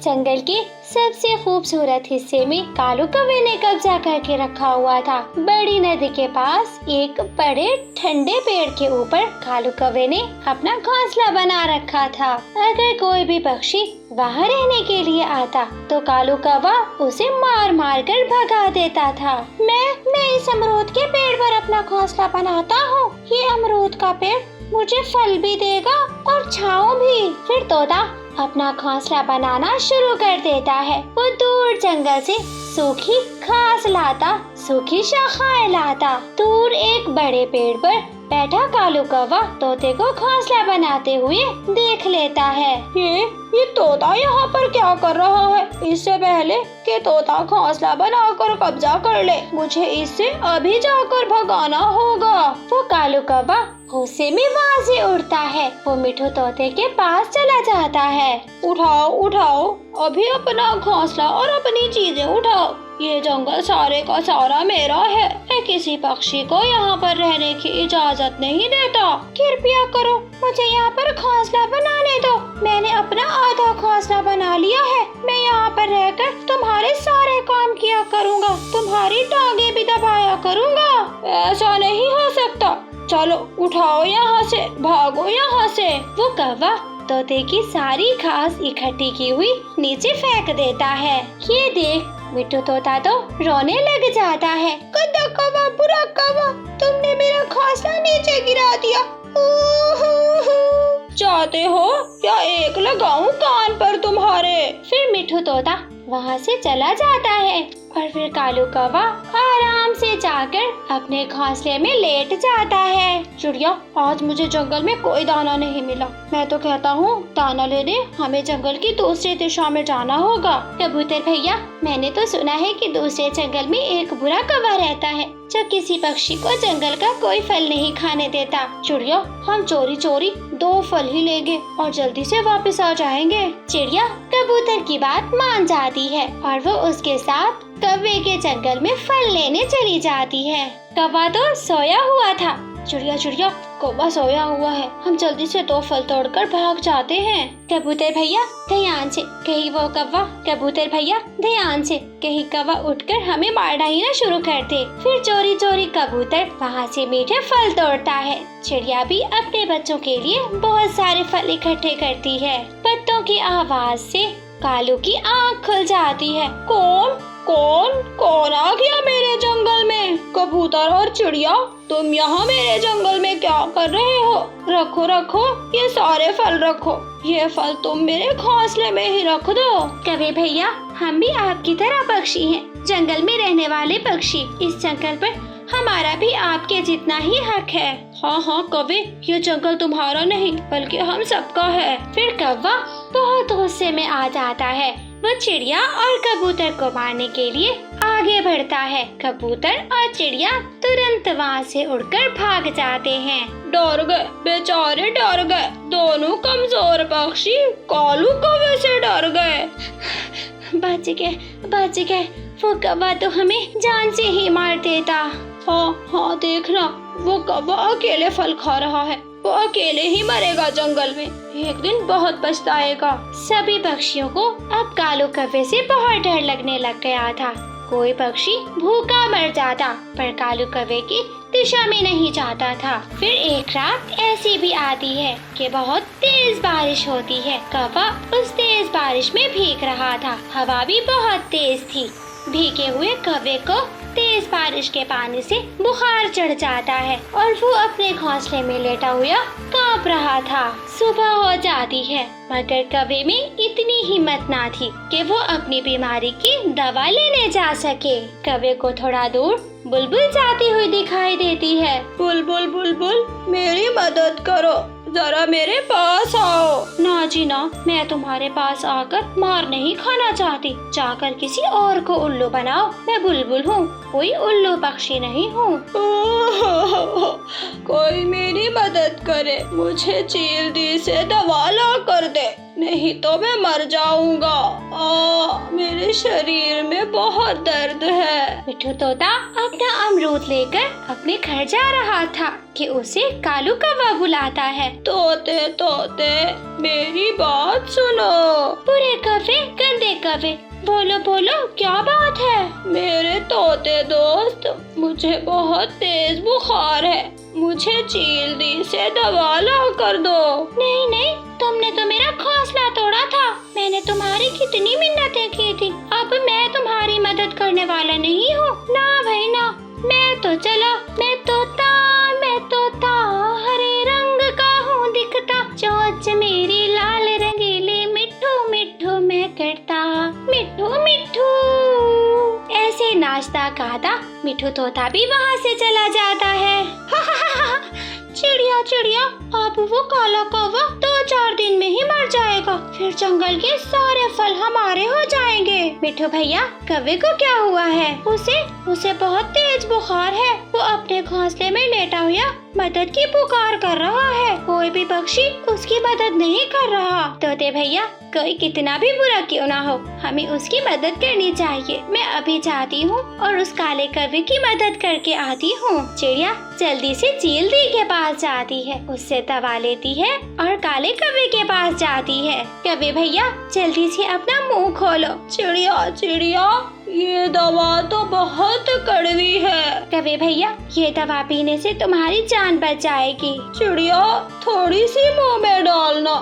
जंगल के सबसे खूबसूरत हिस्से में कालू कौवे ने कब्जा करके रखा हुआ था। बड़ी नदी के पास एक बड़े ठंडे पेड़ के ऊपर कालू कौवे ने अपना घोंसला बना रखा था। अगर कोई भी पक्षी वहाँ रहने के लिए आता तो कालू कौवा उसे मार मार कर भगा देता था। मैं इस अमरूद के पेड़ पर अपना घोंसला बनाता हूँ। ये अमरूद का पेड़ मुझे फल भी देगा और छाँव भी। फिर तोता अपना घोंसला बनाना शुरू कर देता है। वो दूर जंगल से सूखी घास लाता, सूखी शाखाएं लाता। दूर एक बड़े पेड़ पर बैठा कालू कौवा तोते को घोंसला बनाते हुए देख लेता है। ये तोता यहाँ पर क्या कर रहा है? इससे पहले कि तोता घोंसला बनाकर कब्जा कर ले, मुझे इससे अभी जाकर भगाना होगा। वो कालू कौवा गुस्से में वहाँ से उड़ता है। वो मिठू तोते के पास चला जाता है। उठाओ, अभी अपना घोंसला और अपनी चीजें उठाओ। ये जंगल सारे का सारा मेरा है। मैं किसी पक्षी को यहाँ पर रहने की इजाजत नहीं देता। कृपया करो, मुझे यहाँ पर घोंसला बनाने दो। मैंने अपना आधा घोंसला बना लिया है। मैं यहाँ पर रहकर तुम्हारे सारे काम किया करूँगा, तुम्हारी टांगे भी दबाया करूँगा। ऐसा नहीं हो सकता। चलो उठाओ यहाँ से, भागो यहाँ से। वो कौवा तोते की सारी घास इकट्ठी की हुई नीचे फेंक देता है। ये देख मिट्टू तोता तो रोने लग जाता है। गंदा कौवा, बुरा कौवा, तुमने मेरा घोंसला नीचे गिरा दिया। चाहते हो या एक लगाऊं कान पर तुम्हारे? फिर मिट्टू तोता वहाँ से चला जाता है और फिर कालू कौवा आराम से जाकर अपने घोंसले में लेट जाता है। चिड़िया, आज मुझे जंगल में कोई दाना नहीं मिला। मैं तो कहता हूँ दाना लेने हमें जंगल की दूसरी दिशा में जाना होगा। कबूतर भैया, मैंने तो सुना है कि दूसरे जंगल में एक बुरा कौवा रहता है जो किसी पक्षी को जंगल का कोई फल नहीं खाने देता। चिड़िया, हम चोरी चोरी 2 फल ही लेंगे और जल्दी से वापस आ जाएंगे। चिड़िया कबूतर की बात मान जाती है और वो उसके साथ कौवे के जंगल में फल लेने चली जाती है। कौवा तो सोया हुआ था। चिड़िया, कौवा सोया हुआ है, हम जल्दी से 2 फल तोड़कर भाग जाते हैं। कबूतर भैया ध्यान से, कहीं वो कौवा, कबूतर भैया ध्यान से, कहीं कौवा उठकर हमें मारना ही ना शुरू कर दे। फिर चोरी चोरी कबूतर वहाँ से मीठे फल तोड़ता है। चिड़िया भी अपने बच्चों के लिए बहुत सारे फल इकट्ठे करती है। पत्तों की आवाज से कालू की आँख खुल जाती है। कौन आ गया मेरे जंगल में? कबूतर और चिड़िया, तुम यहाँ मेरे जंगल में क्या कर रहे हो? रखो, ये सारे फल रखो। ये फल तुम मेरे घोंसले में ही रख दो। कौवे भैया, हम भी आपकी तरह पक्षी हैं, जंगल में रहने वाले पक्षी। इस जंगल पर हमारा भी आपके जितना ही हक है। हाँ कौवे, ये जंगल तुम्हारा नहीं बल्कि हम सबका है। फिर कौवा बहुत गुस्से में आ जाता है। वो चिड़िया और कबूतर को मारने के लिए आगे बढ़ता है। कबूतर और चिड़िया तुरंत वहाँ से उड़कर भाग जाते हैं। डर गए, बेचारे डर गए। दोनों कमजोर पक्षी कालू कौवे से डर गए। बच गए। वो कौवा तो हमें जान से ही मार देता। हाँ देखना, वो कौवा अकेले फल खा रहा है। वो अकेले ही मरेगा जंगल में, एक दिन बहुत पछताएगा। सभी पक्षियों को अब कालू कौवे से बहुत डर लगने लग गया था। कोई पक्षी भूखा मर जाता पर कालू कौवे की दिशा में नहीं जाता था। फिर एक रात ऐसी भी आती है कि बहुत तेज बारिश होती है। कौवा उस तेज बारिश में भीग रहा था। हवा भी बहुत तेज थी। भीगे हुए कौवे को तेज बारिश के पानी से बुखार चढ़ जाता है और वो अपने घोंसले में लेटा हुआ कांप रहा था। सुबह हो जाती है मगर कौवे में इतनी हिम्मत ना थी कि वो अपनी बीमारी की दवा लेने जा सके। कौवे को थोड़ा दूर बुलबुल जाती हुई दिखाई देती है। बुलबुल, मेरी मदद करो, जरा मेरे पास आओ। ना जी ना, मैं तुम्हारे पास आकर मार नहीं खाना चाहती। जाकर किसी और को उल्लू बनाओ। मैं बुलबुल हूँ, कोई उल्लू पक्षी नहीं हूँ। कोई मेरी मदद करे, मुझे जल्दी से दवा ला कर दे, नहीं तो मैं मर जाऊंगा। मेरे शरीर में बहुत दर्द है। मिठू तोता अपना अमरूद लेकर अपने घर जा रहा था कि उसे कालू कौवा बुलाता है। तोते मेरी बात सुनो। पूरे कौवे गंदे कौवे। बोलो बोलो, क्या बात है? मेरे तोते दोस्त, मुझे बहुत तेज बुखार है, मुझे जल्दी से दवा ला कर दो। नहीं नहीं, तुमने तो मेरा घोंसला तोड़ा था, मैंने तुम्हारी कितनी मिन्नतें की थी, अब मैं तुम्हारी मदद करने वाला नहीं हूँ। ना भाई ना, मैं तो चला, मैं तोता हरे रंग का हूँ दिखता, चोंच मेरी लाल रंगीली, मिट्ठू मिट्ठू मैं करता, मिट्ठू मिट्ठू। ऐसे नाचता गाता मिट्ठू तोता भी वहाँ से चला जाता है। चिड़िया चिड़िया, अब वो काला कौवा 2-4 दिन में ही मर जाएगा, फिर जंगल के सारे फल हमारे हो जाएंगे। मिट्ठू भैया, कौवे को क्या हुआ है? उसे बहुत तेज बुखार है, वो अपने घोंसले में लेटा हुआ मदद की पुकार कर रहा है, कोई भी पक्षी उसकी मदद नहीं कर रहा। तोते भैया, कोई कितना भी बुरा क्यों ना हो, हमें उसकी मदद करनी चाहिए। मैं अभी जाती हूँ और उस काले कौवे की मदद करके आती हूँ। चिड़िया जल्दी से चील दी के पास जाती है, उससे दवा लेती है और काले कौवे के पास जाती है। कौवे भैया, जल्दी से अपना मुंह खोलो। चिड़िया चिड़िया, ये दवा तो बहुत कड़वी है। कौवे भैया, ये दवा पीने से तुम्हारी जान बच जाएगी। चिड़िया, थोड़ी सी मुंह में डालना।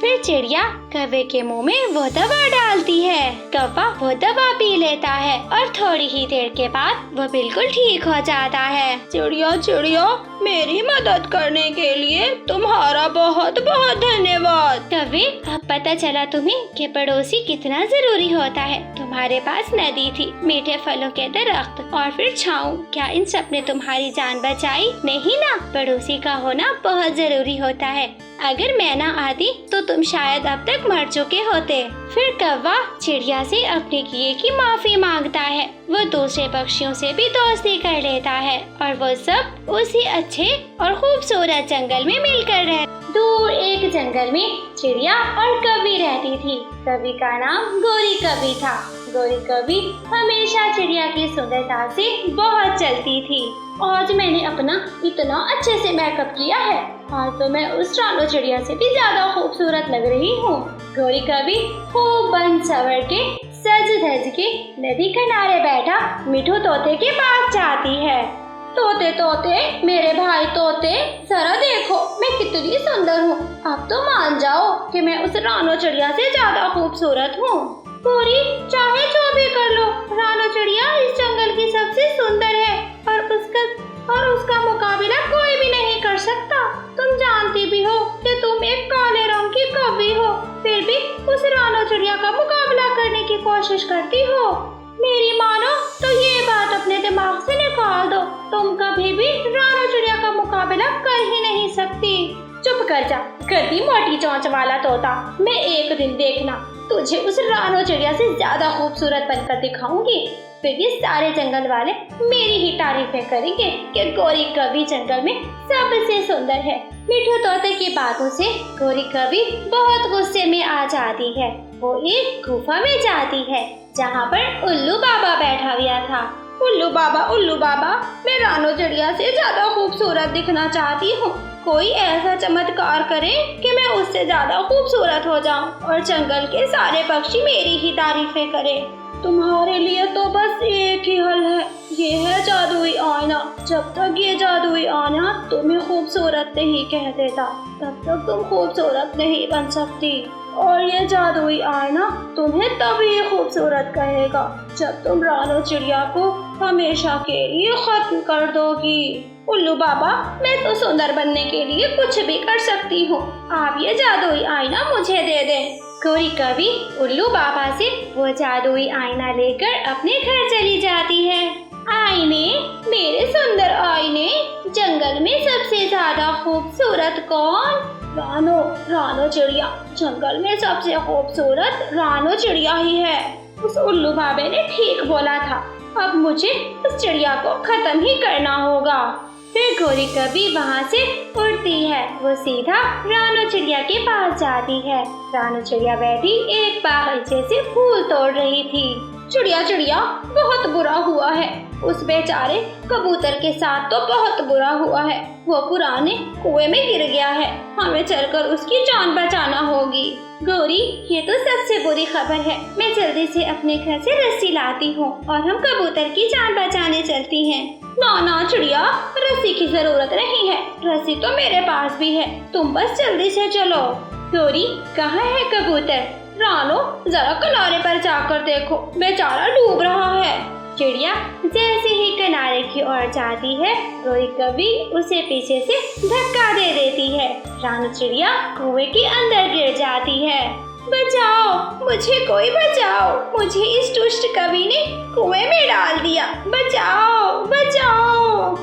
फिर चिड़िया कौवे के मुंह में वो दवा डालती है। कौवा वो दवा पी लेता है और थोड़ी ही देर के बाद वो बिल्कुल ठीक हो जाता है। चिड़िया चिड़िया, मेरी मदद करने के लिए तुम्हारा बहुत बहुत धन्यवाद। कौवे, अब पता चला तुम्हें कि पड़ोसी कितना जरूरी होता है। तुम्हारे पास नदी थी, मीठे फलों के दरख्त और फिर छाँव, क्या इन सब ने तुम्हारी जान बचाई? नहीं ना, पड़ोसी का होना बहुत जरूरी होता है। अगर मैं ना आती तो तुम शायद अब तक मर चुके होते। फिर कौवा चिड़िया से अपने किए की माफी मांगता है, वो दूसरे पक्षियों से भी दोस्ती कर लेता है और वो सब उसी अच्छे और खूबसूरत जंगल में मिलकर रहे। दूर एक जंगल में चिड़िया और कौवी रहती थी। कौवी का नाम गोरी कौवी था। गोरी कौवी हमेशा चिड़िया की सुंदरता से बहुत चलती थी। आज मैंने अपना इतना अच्छे से मेकअप किया है, आज तो मैं उस रानो चिड़िया से भी ज्यादा खूबसूरत लग रही हूँ। गोरी कौवी खूब बन सवर के सज धज के नदी किनारे बैठा मिट्ठू तोते के पास जाती है। तोते तोते, मेरे भाई तोते, जरा देखो मैं कितनी सुंदर हूँ, अब तो मान जाओ कि मैं उस रानो चिड़िया से ज्यादा खूबसूरत हूँ। गोरी, चाहे जो भी कर लो, रानो चिड़िया इस जंगल की सबसे सुंदर है और उसका मुकाबला कोई भी नहीं कर सकता। तुम जानती भी हो कि तुम एक काले रंग की कौवी हो, फिर भी उस रानो चिड़िया का मुकाबला करने की कोशिश करती हो। मेरी मानो तो ये बात अपने दिमाग से निकाल दो, तुम कभी भी रानो चिड़िया का मुकाबला कर ही नहीं सकती। चुप कर जा, गद्दी मोटी चोंच वाला तोता, मैं एक दिन देखना तुझे उस रानो चिड़िया से ज्यादा खूबसूरत बनकर दिखाऊंगी। फिर ये सारे जंगल वाले मेरी ही तारीफें करेंगे कि गोरी कौवी जंगल में सबसे सुंदर है। मिट्ठू तोते की बातों से गोरी कौवी बहुत गुस्से में आ जाती है। वो एक गुफा में जाती है जहाँ पर उल्लू बाबा बैठा हुआ था। उल्लू बाबा, मैं रानो चिड़िया से ज्यादा खूबसूरत दिखना चाहती हूँ, कोई ऐसा चमत्कार करे कि मैं उससे ज्यादा खूबसूरत हो जाऊं और जंगल के सारे पक्षी मेरी ही तारीफें करें। तुम्हारे लिए तो बस एक ही हल है, ये है जादुई आईना। जब तक ये जादुई आईना तुम्हें खूबसूरत नहीं कह देता, तब तक तुम खूबसूरत नहीं बन सकती। और ये जादुई आईना तुम्हें तभी खूबसूरत कहेगा जब तुम रानो चिड़िया को हमेशा के लिए खत्म कर दोगी। उल्लू बाबा, मैं तो सुंदर बनने के लिए कुछ भी कर सकती हूँ, आप ये जादुई आईना मुझे दे दें। गोरी कौवी उल्लू बाबा से वो जादुई आईना लेकर अपने घर चली जाती है। आईने, मेरे सुंदर आईने, जंगल में सबसे ज्यादा खूबसूरत कौन? रानो चिड़िया, जंगल में सबसे खूबसूरत रानो चिड़िया ही है। उस उल्लू बाबे ने ठीक बोला था, अब मुझे उस चिड़िया को खत्म ही करना होगा। फिर गोरी कौवी वहाँ से उड़ती है, वो सीधा रानो चिड़िया के पास जाती है। रानो चिड़िया बैठी एक बागीचे से फूल तोड़ रही थी। चिड़िया चिड़िया बहुत बुरा हुआ है। उस बेचारे कबूतर के साथ तो बहुत बुरा हुआ है। वो पुराने कुएं में गिर गया है। हमें चलकर उसकी जान बचाना होगी। गौरी, ये तो सबसे बुरी खबर है। मैं जल्दी से अपने घर से रस्सी लाती हूँ और हम कबूतर की जान बचाने चलती हैं। ना ना चिड़िया, रस्सी की जरूरत नहीं है। रस्सी तो मेरे पास भी है। तुम बस जल्दी से चलो। गौरी, कहाँ है कबूतर? रानो, जरा किनारे पर जाकर देखो, बेचारा डूब रहा है। चिड़िया जैसे ही किनारे की ओर जाती है, गौरी कभी उसे पीछे से धक्का दे देती है। रानो चिड़िया कुएं के अंदर गिर जाती है। बचाओ, मुझे कोई बचाओ, मुझे इस दुष्ट कवि ने कुएं में डाल दिया। बचाओ बचाओ।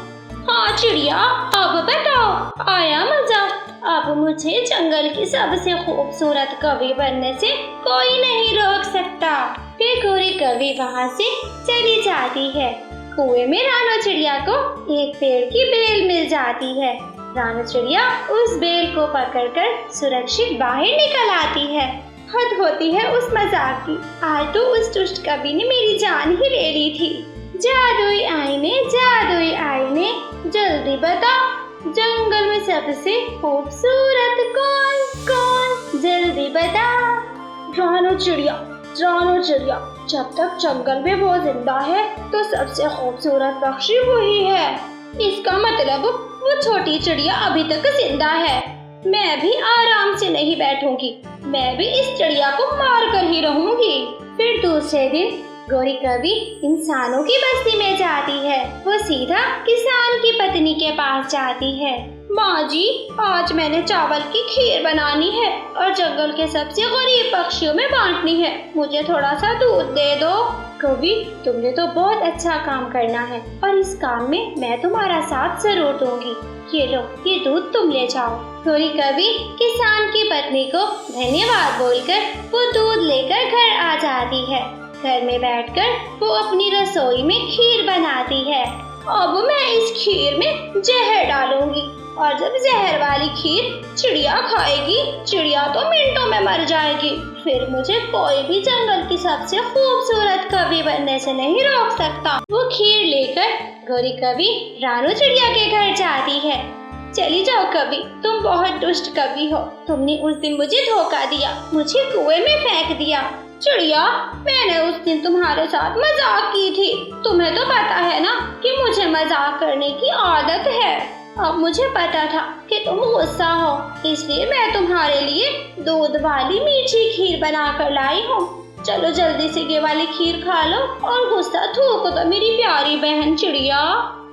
हाँ चिड़िया, अब बताओ, आया मजा? अब मुझे जंगल की सबसे खूबसूरत कवि बनने से कोई नहीं रोक सकता। फिर गौरी कवि वहाँ से चली जाती है। कुएं में रानो चिड़िया को एक पेड़ की बेल मिल जाती है। रानो चिड़िया उस बेल को पकड़कर सुरक्षित बाहर निकल आती है। हद होती है उस मजाक की। आज तो उस दुष्ट कवि ने मेरी जान ही ले ली थी। जादुई आईने, जल्दी बता, जंगल में सबसे खूबसूरत कौन? जल्दी बता। रानो चिड़िया, जब तक जंगल में वो जिंदा है तो सबसे खूबसूरत पक्षी वही है। इसका मतलब वो छोटी चिड़िया अभी तक जिंदा है। मैं भी आराम से नहीं बैठूंगी। मैं भी इस चिड़िया को मार कर ही रहूंगी। फिर दूसरे दिन गौरी कवि इंसानों की बस्ती में जाती है। वो सीधा किसान की पत्नी के पास जाती है। माँ जी, आज मैंने चावल की खीर बनानी है और जंगल के सबसे गरीब पक्षियों में बांटनी है। मुझे थोड़ा सा दूध दे दो। कवि, तुमने तो बहुत अच्छा काम करना है और इस काम में मैं तुम्हारा साथ जरूर दूंगी। ये लो, ये दूध तुम ले जाओ। गौरी कवि किसान की पत्नी को धन्यवाद बोलकर वो दूध लेकर घर आ जाती है। घर में बैठकर वो अपनी रसोई में खीर बनाती है। अब मैं इस खीर में जहर डालूंगी और जब जहर वाली खीर चिड़िया खाएगी, चिड़िया तो मिनटों में मर जाएगी। फिर मुझे कोई भी जंगल की सबसे खूबसूरत कवि बनने से नहीं रोक सकता। वो खीर लेकर गौरी कवि रानो चिड़िया के घर जाती है। चली जाओ कवि, तुम बहुत दुष्ट कवि हो। तुमने उस दिन मुझे धोखा दिया, मुझे कुएं में फेंक दिया। चिड़िया, मैंने उस दिन तुम्हारे साथ मजाक की थी। तुम्हें तो पता है ना कि मुझे मजाक करने की आदत है। अब मुझे पता था कि तुम गुस्सा हो, इसलिए मैं तुम्हारे लिए दूध वाली मीठी खीर बना कर लाई हूँ। चलो जल्दी से ये वाली खीर खा लो और गुस्सा थूको तो मेरी प्यारी बहन चिड़िया।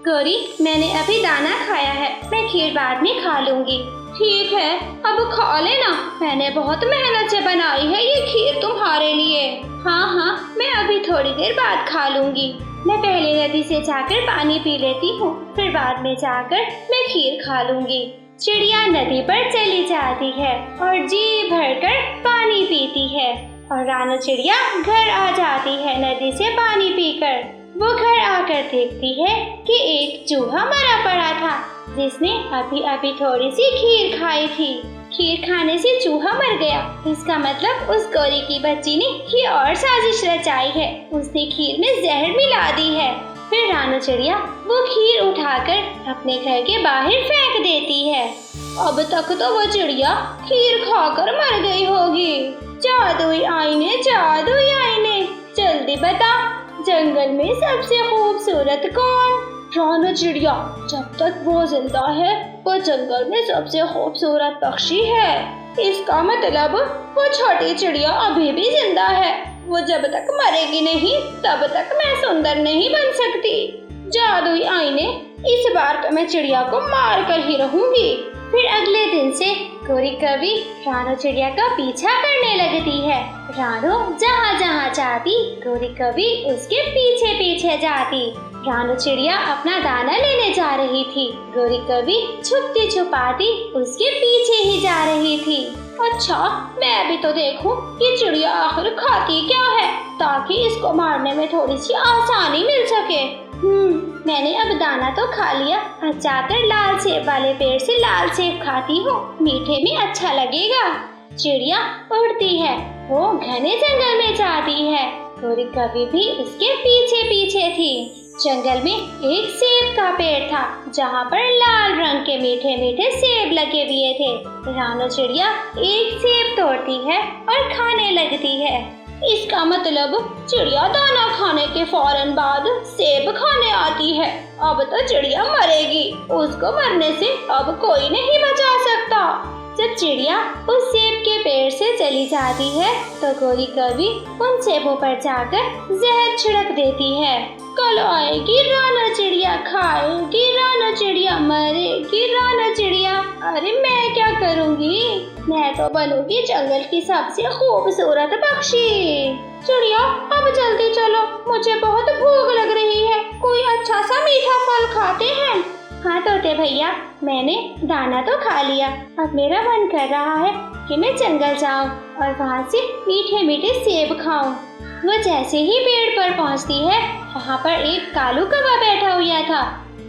गौरी, मैंने अभी दाना खाया है, मैं खीर बाद में खा लूंगी। ठीक है, अब खा लेना। मैंने बहुत मेहनत से बनाई है ये खीर तुम्हारे लिए। हाँ, मैं अभी थोड़ी देर बाद खा लूंगी। मैं पहले नदी से जाकर पानी पी लेती हूँ, फिर बाद में जाकर मैं खीर खा लूंगी। चिड़िया नदी पर चली जाती है और जी भरकर पानी पीती है और रानो चिड़िया घर आ जाती है नदी से पानी पीकर। वो घर आकर देखती है कि एक चूहा मरा पड़ा था जिसने अभी अभी थोड़ी सी खीर खाई थी। खीर खाने से चूहा मर गया। इसका मतलब उस गौरी की बच्ची ने ये और साजिश रचाई है। उसने खीर में जहर मिला दी है। फिर रानो चिड़िया वो खीर उठाकर अपने घर के बाहर फेंक देती है। अब तक तो वो चिड़िया खीर खाकर मर गई होगी। जादुई आईने, जल्दी बता, जंगल में सबसे खूबसूरत कौन? रानो चिड़िया, जब तक वो जिंदा है वो जंगल में सबसे खूबसूरत पक्षी है। इसका मतलब वो छोटी चिड़िया अभी भी जिंदा है। वो जब तक मरेगी नहीं तब तक मैं सुंदर नहीं बन सकती। जादुई आईने, इस बार तो मैं चिड़िया को मार कर ही रहूंगी। फिर अगले दिन से गौरी कवि रानो चिड़िया का पीछा करने लगती है। रानो जहाँ जहाँ जाती गौरी कवि उसके पीछे पीछे जाती। रानो चिड़िया अपना दाना लेने जा रही थी। गौरी कवि छुपती छुपाती उसके पीछे ही जा रही थी। अच्छा, मैं अभी तो देखूं कि चिड़िया आखिर खाती क्या है ताकि इसको मारने में थोड़ी सी आसानी मिल सके। मैंने अब दाना तो खा लिया। अब जाकर लाल सेब वाले पेड़ से लाल सेब खाती हूँ, मीठे में अच्छा लगेगा। चिड़िया उड़ती है। वो घने जंगल में जाती है। गौरी कवि भी उसके पीछे पीछे थी। जंगल में एक सेब का पेड़ था जहाँ पर लाल रंग के मीठे मीठे सेब लगे हुए थे। रानो चिड़िया एक सेब तोड़ती है और खाने लगती है। इसका मतलब चिड़िया दाना खाने के फौरन बाद सेब खाने आती है। अब तो चिड़िया मरेगी, उसको मरने से अब कोई नहीं बचा सकता। जब चिड़िया उस सेब के पेड़ से चली जाती है तो गौरी कवि उन सेबों पर जाकर जहर छिड़क देती है। कल आएगी रानो चिड़िया, खाएगी रानो चिड़िया, मरेगी रानो चिड़िया। अरे मैं क्या करूँगी, मैं तो बनूंगी जंगल की सबसे खूबसूरत पक्षी। चिड़िया अब जल्दी चलो, मुझे बहुत भूख लग रही है, कोई अच्छा सा मीठा फल खाते हैं। हाँ तोते भैया, मैंने दाना तो खा लिया, अब मेरा मन कर रहा है कि मैं जंगल जाऊं और वहाँ से मीठे मीठे सेब खाऊं। वो जैसे ही पेड़ पर पहुँचती है वहाँ पर एक कालू कौवा बैठा हुआ था।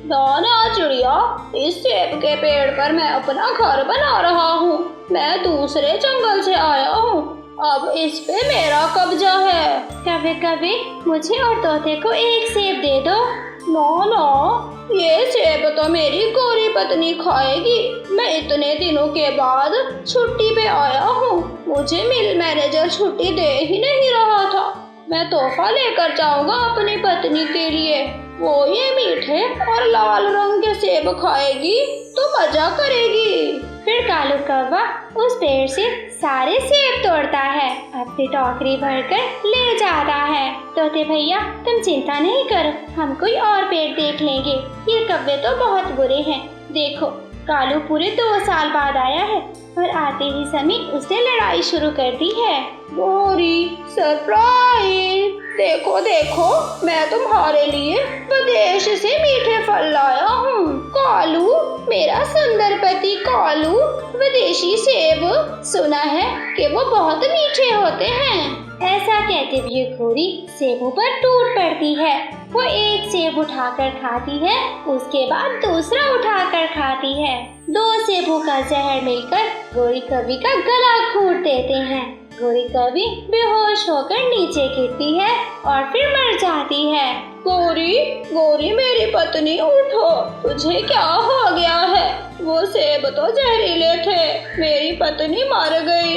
दाना चिड़िया, इस सेब के पेड़ पर मैं अपना घर बना रहा हूँ। मैं दूसरे जंगल से आया हूँ, अब इस पे मेरा कब्जा है। कभी कभी मुझे और तोते को एक सेब दे दो। ना, ये सेब तो मेरी गोरी पत्नी खाएगी। मैं इतने दिनों के बाद छुट्टी पे आया हूँ, मुझे मिल मैनेजर छुट्टी दे ही नहीं रहा था। मैं तोहफा लेकर जाऊंगा अपनी पत्नी के लिए, वो ये मीठे और लाल रंग के सेब खाएगी तो मजा करेगी। फिर कालू कौवा उस पेड़ से सारे सेब तोड़ता है, अपनी टोकरी भरकर ले जाता है। तोते भैया तुम चिंता नहीं करो, हम कोई और पेड़ देख लेंगे। ये कौवे तो बहुत बुरे हैं। देखो कालू पूरे 2 साल बाद आया है और आते ही समय उसने लड़ाई शुरू कर दी है। गौरी सरप्राइज, देखो देखो मैं तुम्हारे लिए विदेश से मीठे फल लाया हूँ। कालू, मेरा सुंदर पति कालू, विदेशी सेब, सुना है कि वो बहुत मीठे होते हैं। ऐसा कहते हुए गौरी सेबों पर टूट पड़ती है। वो एक सेब उठाकर खाती है, उसके बाद दूसरा उठाकर खाती है। 2 सेबों का जहर मिलकर गौरी कवि का गला घोट देते हैं। गौरी कवि बेहोश होकर नीचे गिरती है और फिर मर जाती है। गौरी, गौरी मेरी पत्नी उठो, तुझे क्या हो गया है? वो सेब तो जहरीले थे, मेरी पत्नी मर गई।